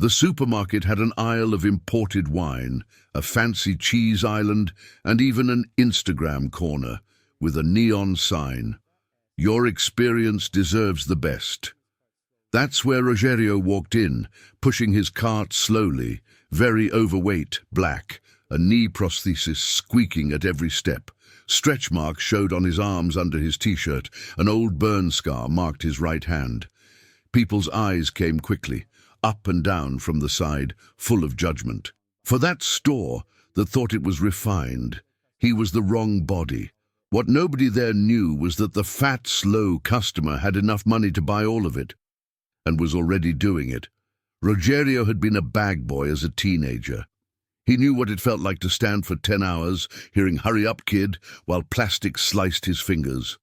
The supermarket had an aisle of imported wine, a fancy cheese island, and even an Instagram corner with a neon sign. Your experience deserves the best. That's where Rogério walked in, pushing his cart slowly, very overweight, black, a knee prosthesis squeaking at every step. Stretch marks showed on his arms under his t-shirt. An old burn scar marked his right hand. People's eyes came quickly, up and down from the side, full of judgment. For that store that thought it was refined, he was the wrong body. What nobody there knew was that the fat, slow customer had enough money to buy all of it, and was already doing it. Rogério had been a bag boy as a teenager. He knew what it felt like to stand for 10 hours, hearing "Hurry up, kid," while plastic sliced his fingers.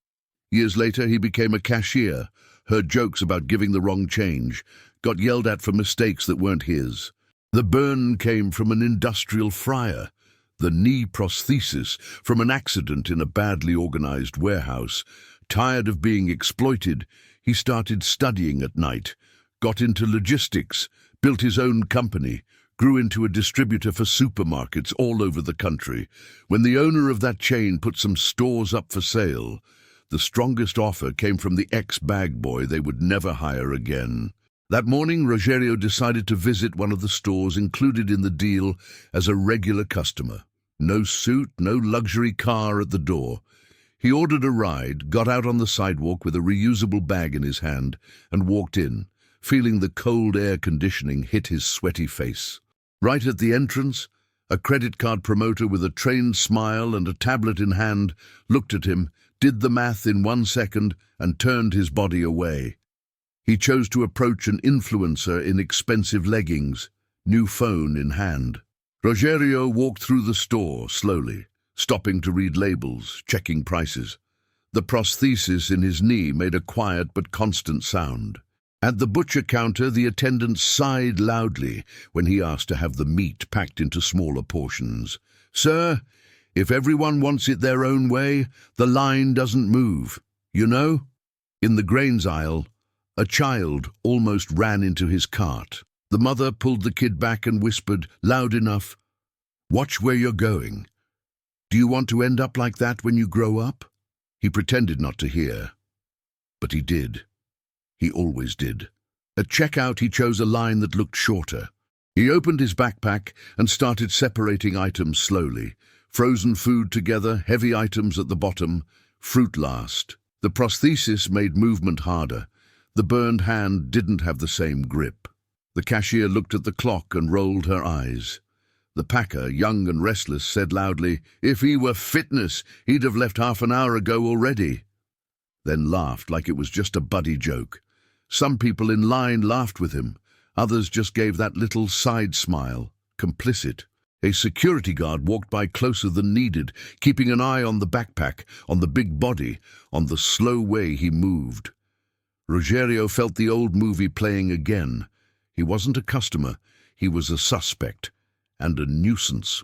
Years later, he became a cashier, heard jokes about giving the wrong change, got yelled at for mistakes that weren't his. The burn came from an industrial fryer, the knee prosthesis from an accident in a badly organized warehouse. Tired of being exploited, he started studying at night, got into logistics, built his own company, grew into a distributor for supermarkets all over the country. When the owner of that chain put some stores up for sale, the strongest offer came from the ex-bag boy they would never hire again. That morning, Rogério decided to visit one of the stores included in the deal as a regular customer. No suit, no luxury car at the door. He ordered a ride, got out on the sidewalk with a reusable bag in his hand, and walked in, feeling the cold air conditioning hit his sweaty face. Right at the entrance, a credit card promoter with a trained smile and a tablet in hand looked at him, did the math in 1 second, and turned his body away. He chose to approach an influencer in expensive leggings, new phone in hand. Rogério walked through the store slowly, stopping to read labels, checking prices. The prosthesis in his knee made a quiet but constant sound. At the butcher counter, the attendant sighed loudly when he asked to have the meat packed into smaller portions. "Sir, if everyone wants it their own way, the line doesn't move, you know?" In the grains aisle, a child almost ran into his cart. The mother pulled the kid back and whispered, loud enough, "Watch where you're going. Do you want to end up like that when you grow up?" He pretended not to hear, but he did. He always did. At checkout, he chose a line that looked shorter. He opened his backpack and started separating items slowly. Frozen food together, heavy items at the bottom, fruit last. The prosthesis made movement harder. The burned hand didn't have the same grip. The cashier looked at the clock and rolled her eyes. The packer, young and restless, said loudly, "If he were fitness, he'd have left half an hour ago already." Then laughed like it was just a buddy joke. Some people in line laughed with him. Others just gave that little side smile, complicit. A security guard walked by closer than needed, keeping an eye on the backpack, on the big body, on the slow way he moved. Rogério felt the old movie playing again. He wasn't a customer, he was a suspect, and a nuisance.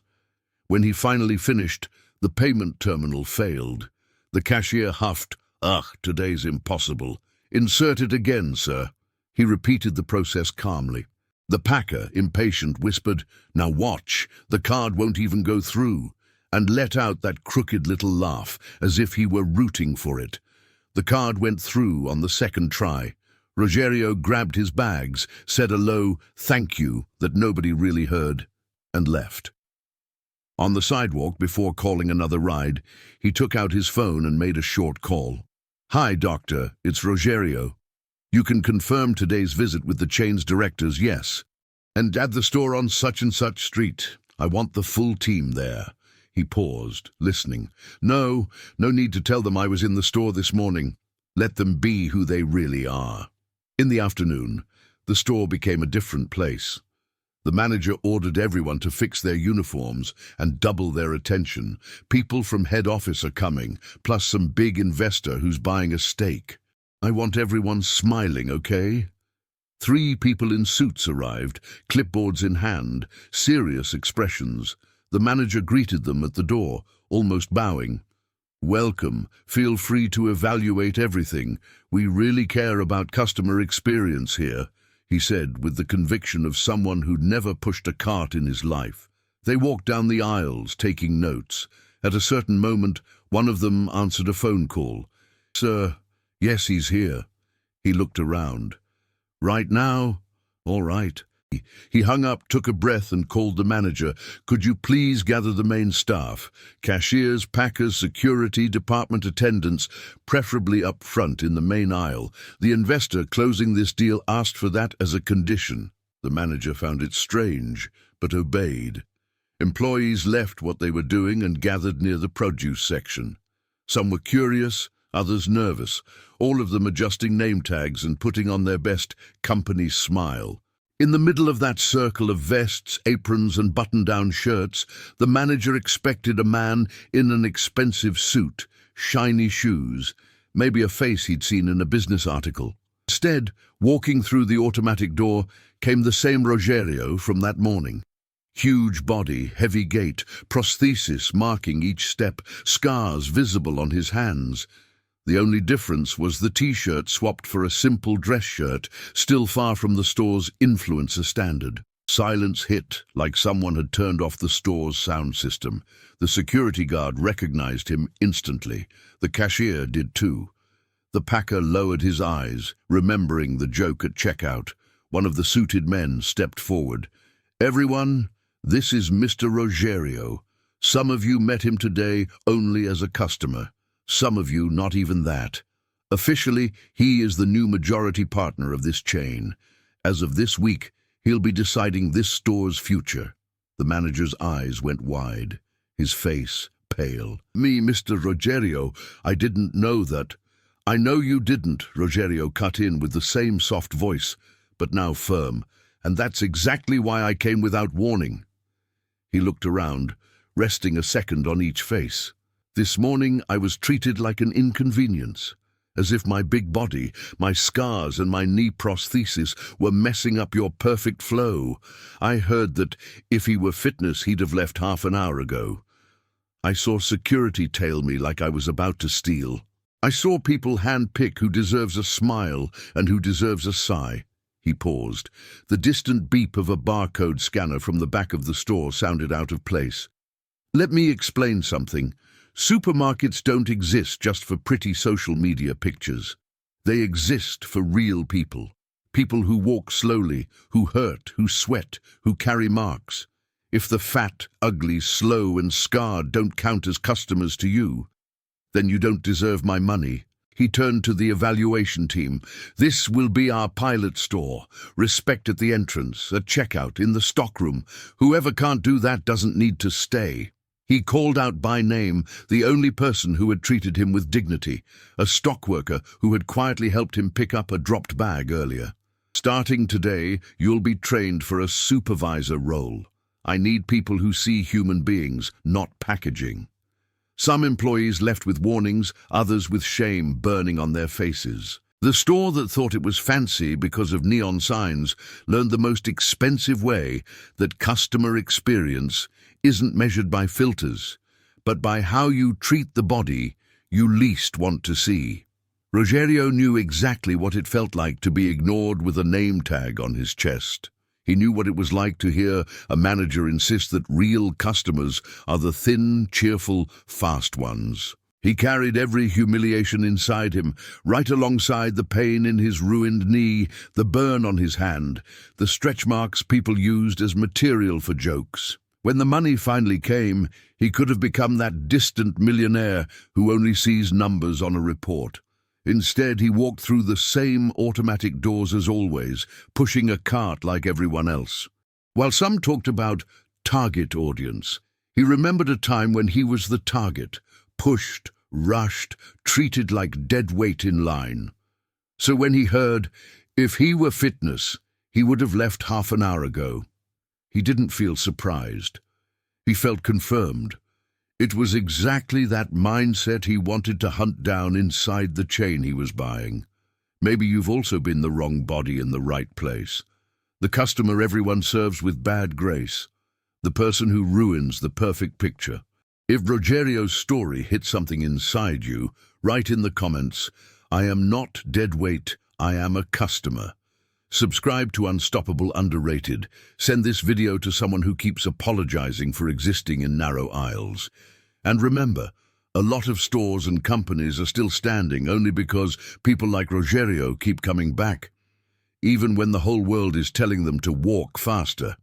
When he finally finished, the payment terminal failed. The cashier huffed, "Ugh, today's impossible. Insert it again, sir." He repeated the process calmly. The packer, impatient, whispered, "Now watch, the card won't even go through," and let out that crooked little laugh, as if he were rooting for it. The card went through on the second try. Rogério grabbed his bags, said a low "thank you" that nobody really heard, and left. On the sidewalk, before calling another ride, he took out his phone and made a short call. "Hi, doctor, it's Rogério. You can confirm today's visit with the chain's directors, yes? And at the store on such and such street. I want the full team there." He paused, listening. No need to tell them I was in the store this morning. Let them be who they really are." In the afternoon, the store became a different place. The manager ordered everyone to fix their uniforms and double their attention. People from head office are coming, plus some big investor who's buying a stake. I want everyone smiling, okay? 3 people in suits arrived, clipboards in hand, serious expressions. The manager greeted them at the door, almost bowing. "Welcome. Feel free to evaluate everything. We really care about customer experience here." he said with the conviction of someone who'd never pushed a cart in his life. They walked down the aisles, taking notes. At a certain moment, one of them answered a phone call. "Sir, yes, he's here." He looked around. "Right now? All right." He hung up, took a breath, and called the manager. "Could you please gather the main staff? Cashiers, packers, security, department attendants, preferably up front in the main aisle. The investor closing this deal asked for that as a condition." The manager found it strange, but obeyed. Employees left what they were doing and gathered near the produce section. Some were curious, others nervous, all of them adjusting name tags and putting on their best company smile. In the middle of that circle of vests, aprons, and button-down shirts, the manager expected a man in an expensive suit, shiny shoes, maybe a face he'd seen in a business article. Instead, walking through the automatic door, came the same Rogério from that morning. Huge body, heavy gait, prosthesis marking each step, scars visible on his hands. The only difference was the T-shirt swapped for a simple dress shirt, still far from the store's influencer standard. Silence hit, like someone had turned off the store's sound system. The security guard recognized him instantly. The cashier did too. The packer lowered his eyes, remembering the joke at checkout. One of the suited men stepped forward. "Everyone, this is Mr. Rogério. Some of you met him today only as a customer. Some of you not even that. Officially, he is the new majority partner of this chain. As of this week, he'll be deciding this store's future." The manager's eyes went wide, his face pale. "Me, Mr. Rogério, I didn't know that." "I know you didn't," Rogério cut in with the same soft voice, but now firm. "And that's exactly why I came without warning." He looked around, resting a second on each face. "This morning I was treated like an inconvenience, as if my big body, my scars and my knee prosthesis were messing up your perfect flow. I heard that if he were fitness, he'd have left half an hour ago. I saw security tail me like I was about to steal. I saw people hand-pick who deserves a smile and who deserves a sigh." He paused. The distant beep of a barcode scanner from the back of the store sounded out of place. "Let me explain something. Supermarkets don't exist just for pretty social media pictures. They exist for real people. People who walk slowly, who hurt, who sweat, who carry marks. If the fat, ugly, slow and scarred don't count as customers to you, then you don't deserve my money." He turned to the evaluation team. "This will be our pilot store. Respect at the entrance, at checkout, in the stockroom. Whoever can't do that doesn't need to stay." He called out by name the only person who had treated him with dignity, a stock worker who had quietly helped him pick up a dropped bag earlier. "Starting today, you'll be trained for a supervisor role. I need people who see human beings, not packaging." Some employees left with warnings, others with shame burning on their faces. The store that thought it was fancy because of neon signs learned the most expensive way that customer experience isn't measured by filters, but by how you treat the body you least want to see. Rogério knew exactly what it felt like to be ignored with a name tag on his chest. He knew what it was like to hear a manager insist that real customers are the thin, cheerful, fast ones. He carried every humiliation inside him, right alongside the pain in his ruined knee, the burn on his hand, the stretch marks people used as material for jokes. When the money finally came, he could have become that distant millionaire who only sees numbers on a report. Instead, he walked through the same automatic doors as always, pushing a cart like everyone else. While some talked about target audience, he remembered a time when he was the target, pushed, rushed, treated like dead weight in line. So when he heard, if he were fitness, he would have left half an hour ago, he didn't feel surprised. He felt confirmed. It was exactly that mindset he wanted to hunt down inside the chain he was buying. Maybe you've also been the wrong body in the right place. The customer everyone serves with bad grace. The person who ruins the perfect picture. If Rogério's story hit something inside you, write in the comments, "I am not dead weight, I am a customer." Subscribe to Unstoppable Underrated. Send this video to someone who keeps apologizing for existing in narrow aisles. And remember, a lot of stores and companies are still standing only because people like Rogério keep coming back, even when the whole world is telling them to walk faster.